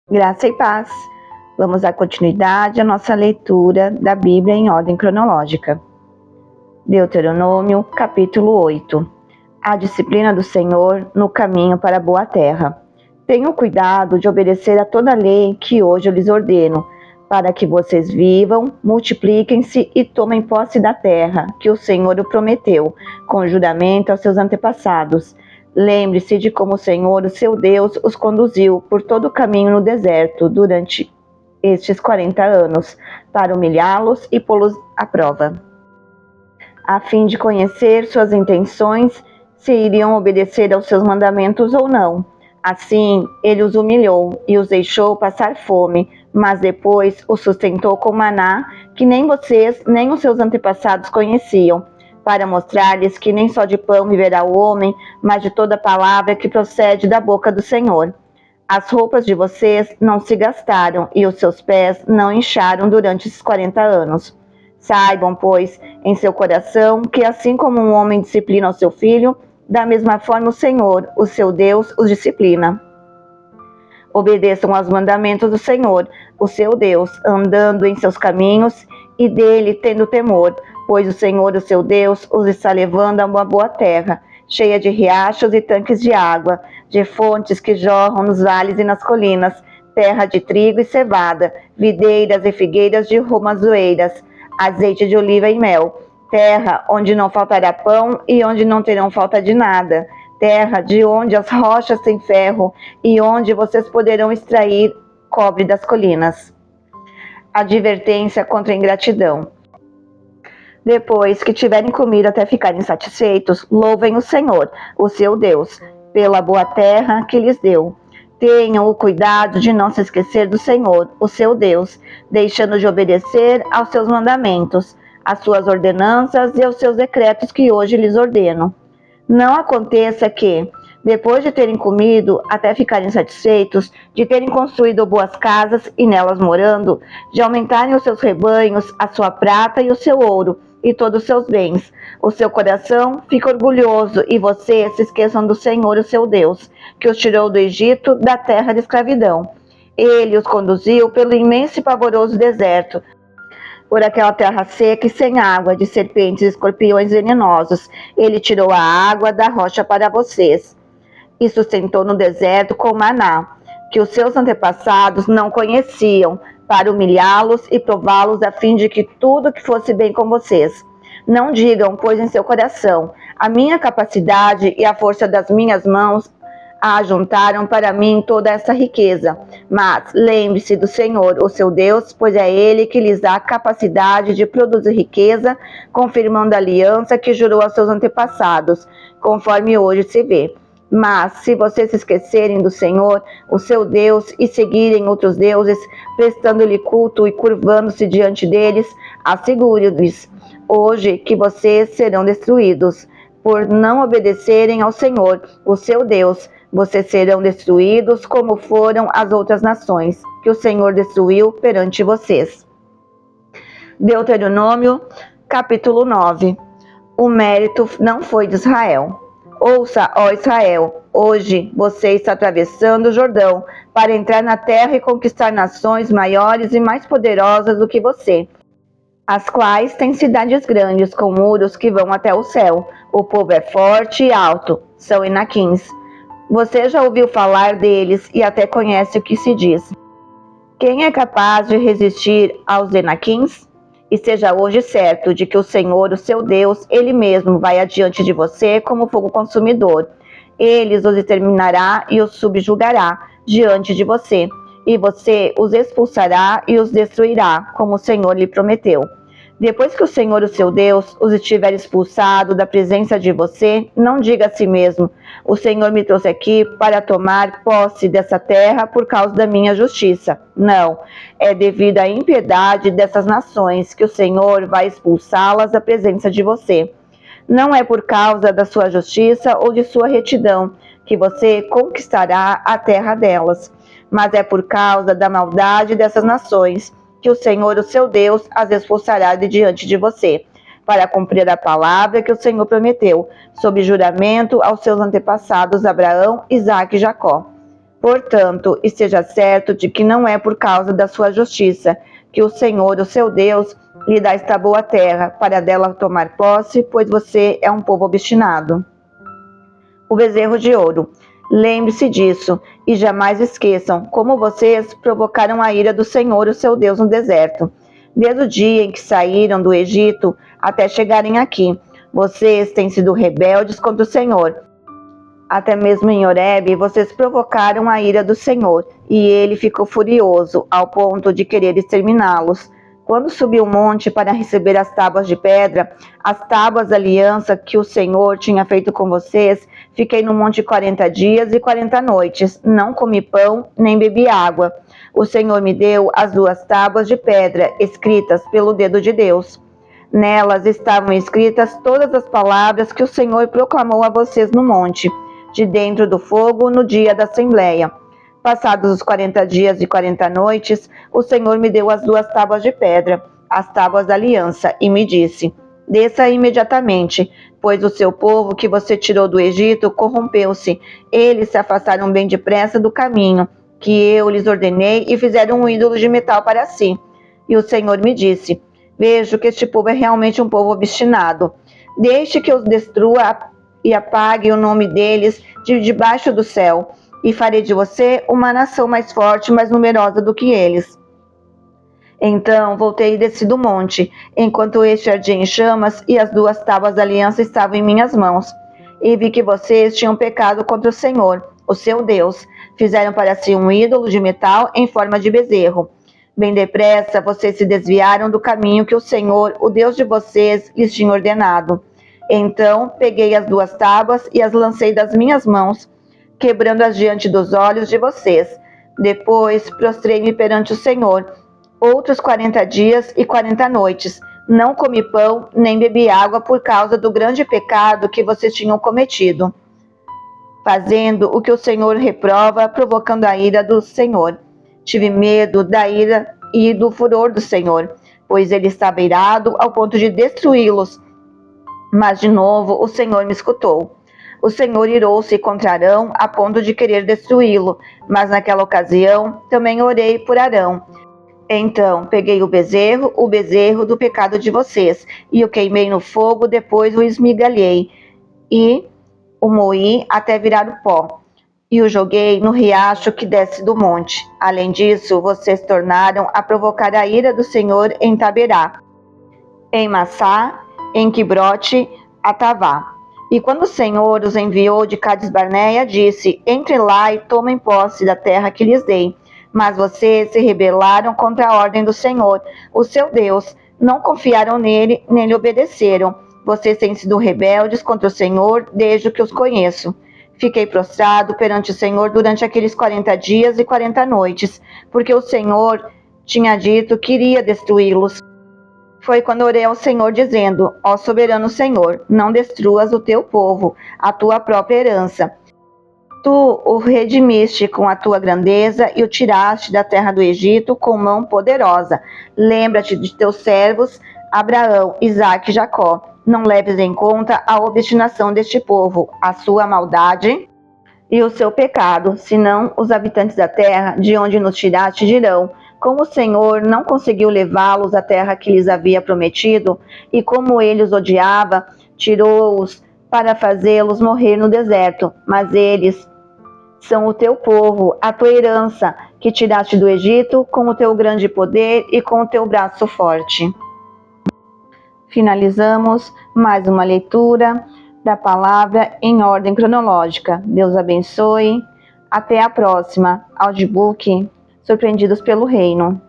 Graça e paz. Vamos dar continuidade à nossa leitura da Bíblia em ordem cronológica. Deuteronômio, capítulo 8. A disciplina do Senhor no caminho para a boa terra. Tenham cuidado de obedecer a toda a lei que hoje eu lhes ordeno, para que vocês vivam, multipliquem-se e tomem posse da terra que o Senhor o prometeu, com juramento aos seus antepassados. Lembre-se de como o Senhor, o seu Deus, os conduziu por todo o caminho no deserto durante estes 40 anos, para humilhá-los e pô-los à prova, a fim de conhecer suas intenções, se iriam obedecer aos seus mandamentos ou não. Assim, ele os humilhou e os deixou passar fome, mas depois os sustentou com maná, que nem vocês nem os seus antepassados conheciam, para mostrar-lhes que nem só de pão viverá o homem, mas de toda palavra que procede da boca do Senhor. As roupas de vocês não se gastaram e os seus pés não incharam durante esses 40 anos. Saibam, pois, em seu coração que assim como um homem disciplina o seu filho, da mesma forma o Senhor, o seu Deus, os disciplina. Obedeçam aos mandamentos do Senhor, o seu Deus, andando em seus caminhos e dele tendo temor, pois o Senhor, o seu Deus, os está levando a uma boa terra, cheia de riachos e tanques de água, de fontes que jorram nos vales e nas colinas, terra de trigo e cevada, videiras e figueiras de romazoeiras, azeite de oliva e mel, terra onde não faltará pão e onde não terão falta de nada, terra de onde as rochas têm ferro e onde vocês poderão extrair cobre das colinas. Advertência contra a ingratidão. Depois que tiverem comido até ficarem satisfeitos, louvem o Senhor, o seu Deus, pela boa terra que lhes deu. Tenham o cuidado de não se esquecer do Senhor, o seu Deus, deixando de obedecer aos seus mandamentos, às suas ordenanças e aos seus decretos que hoje lhes ordeno. Não aconteça que, depois de terem comido até ficarem satisfeitos, de terem construído boas casas e nelas morando, de aumentarem os seus rebanhos, a sua prata e o seu ouro, e todos os seus bens, o seu coração fica orgulhoso e vocês se esqueçam do Senhor, o seu Deus, que os tirou do Egito, da terra de escravidão. Ele os conduziu pelo imenso e pavoroso deserto, por aquela terra seca e sem água, de serpentes e escorpiões venenosos. Ele tirou a água da rocha para vocês e sustentou no deserto com maná, que os seus antepassados não conheciam, para humilhá-los e prová-los a fim de que tudo que fosse bem com vocês. Não digam, pois, em seu coração, a minha capacidade e a força das minhas mãos ajuntaram para mim toda essa riqueza. Mas lembre-se do Senhor, o seu Deus, pois é Ele que lhes dá a capacidade de produzir riqueza, confirmando a aliança que jurou aos seus antepassados, conforme hoje se vê. Mas, se vocês se esquecerem do Senhor, o seu Deus, e seguirem outros deuses, prestando-lhe culto e curvando-se diante deles, asseguro-lhes hoje que vocês serão destruídos. Por não obedecerem ao Senhor, o seu Deus, vocês serão destruídos como foram as outras nações, que o Senhor destruiu perante vocês. Deuteronômio, capítulo 9. O mérito não foi de Israel. Ouça, ó Israel, hoje você está atravessando o Jordão para entrar na terra e conquistar nações maiores e mais poderosas do que você, as quais têm cidades grandes com muros que vão até o céu. O povo é forte e alto, são Enaquins. Você já ouviu falar deles e até conhece o que se diz. Quem é capaz de resistir aos Enaquins? E seja hoje certo de que o Senhor, o seu Deus, Ele mesmo vai adiante de você como fogo consumidor. Ele os exterminará e os subjugará diante de você, e você os expulsará e os destruirá, como o Senhor lhe prometeu. Depois que o Senhor, o seu Deus, os tiver expulsado da presença de você, não diga a si mesmo, o Senhor me trouxe aqui para tomar posse dessa terra por causa da minha justiça. Não, é devido à impiedade dessas nações que o Senhor vai expulsá-las da presença de você. Não é por causa da sua justiça ou de sua retidão que você conquistará a terra delas, mas é por causa da maldade dessas nações que o Senhor, o seu Deus, as expulsará de diante de você, para cumprir a palavra que o Senhor prometeu, sob juramento aos seus antepassados Abraão, Isaque e Jacó. Portanto, esteja certo de que não é por causa da sua justiça que o Senhor, o seu Deus, lhe dá esta boa terra, para dela tomar posse, pois você é um povo obstinado. O bezerro de ouro. Lembre-se disso e jamais esqueçam como vocês provocaram a ira do Senhor, o seu Deus, no deserto. Desde o dia em que saíram do Egito até chegarem aqui, vocês têm sido rebeldes contra o Senhor. Até mesmo em Horebe, vocês provocaram a ira do Senhor, e ele ficou furioso, ao ponto de querer exterminá-los. Quando subiu o monte para receber as tábuas de pedra, as tábuas da aliança que o Senhor tinha feito com vocês, fiquei no monte 40 dias e 40 noites, não comi pão, nem bebi água. O Senhor me deu as 2 tábuas de pedra, escritas pelo dedo de Deus. Nelas estavam escritas todas as palavras que o Senhor proclamou a vocês no monte, de dentro do fogo, no dia da Assembleia. Passados os 40 dias e 40 noites, o Senhor me deu as 2 tábuas de pedra, as tábuas da aliança, e me disse: desça imediatamente, pois o seu povo que você tirou do Egito corrompeu-se. Eles se afastaram bem depressa do caminho que eu lhes ordenei e fizeram um ídolo de metal para si. E o Senhor me disse: vejo que este povo é realmente um povo obstinado. Deixe que os destrua e apague o nome deles de debaixo do céu, e farei de você uma nação mais forte e mais numerosa do que eles. Então voltei e desci do monte, enquanto este ardia em chamas e as 2 tábuas da aliança estavam em minhas mãos. E vi que vocês tinham pecado contra o Senhor, o seu Deus. Fizeram para si um ídolo de metal em forma de bezerro. Bem depressa vocês se desviaram do caminho que o Senhor, o Deus de vocês, lhes tinha ordenado. Então peguei as 2 tábuas e as lancei das minhas mãos, quebrando-as diante dos olhos de vocês. Depois prostrei-me perante o Senhor. Outros 40 dias e 40 noites. Não comi pão, nem bebi água por causa do grande pecado que vocês tinham cometido, fazendo o que o Senhor reprova, provocando a ira do Senhor. Tive medo da ira e do furor do Senhor, pois ele estava irado ao ponto de destruí-los. Mas de novo o Senhor me escutou. O Senhor irou-se contra Arão a ponto de querer destruí-lo, mas naquela ocasião também orei por Arão. Então peguei o bezerro do pecado de vocês, e o queimei no fogo, depois o esmigalhei, e o moí até virar o pó, e o joguei no riacho que desce do monte. Além disso, vocês tornaram a provocar a ira do Senhor em Taberá, em Massá, em Quibrote, Atavá. E quando o Senhor os enviou de Cades Barneia, disse: entrem lá e tomem posse da terra que lhes dei. Mas vocês se rebelaram contra a ordem do Senhor, o seu Deus. Não confiaram nele, nem lhe obedeceram. Vocês têm sido rebeldes contra o Senhor desde que os conheço. Fiquei prostrado perante o Senhor durante aqueles 40 dias e 40 noites, porque o Senhor tinha dito que iria destruí-los. Foi quando orei ao Senhor dizendo: ó soberano Senhor, não destruas o teu povo, a tua própria herança. Tu o redimiste com a tua grandeza e o tiraste da terra do Egito com mão poderosa. Lembra-te de teus servos Abraão, Isaque e Jacó. Não leves em conta a obstinação deste povo, a sua maldade e o seu pecado, senão os habitantes da terra de onde nos tiraste dirão: como o Senhor não conseguiu levá-los à terra que lhes havia prometido, e como ele os odiava, tirou-os para fazê-los morrer no deserto. Mas eles são o teu povo, a tua herança, que tiraste do Egito com o teu grande poder e com o teu braço forte. Finalizamos mais uma leitura da palavra em ordem cronológica. Deus abençoe. Até a próxima. Audiobook Surpreendidos pelo Reino.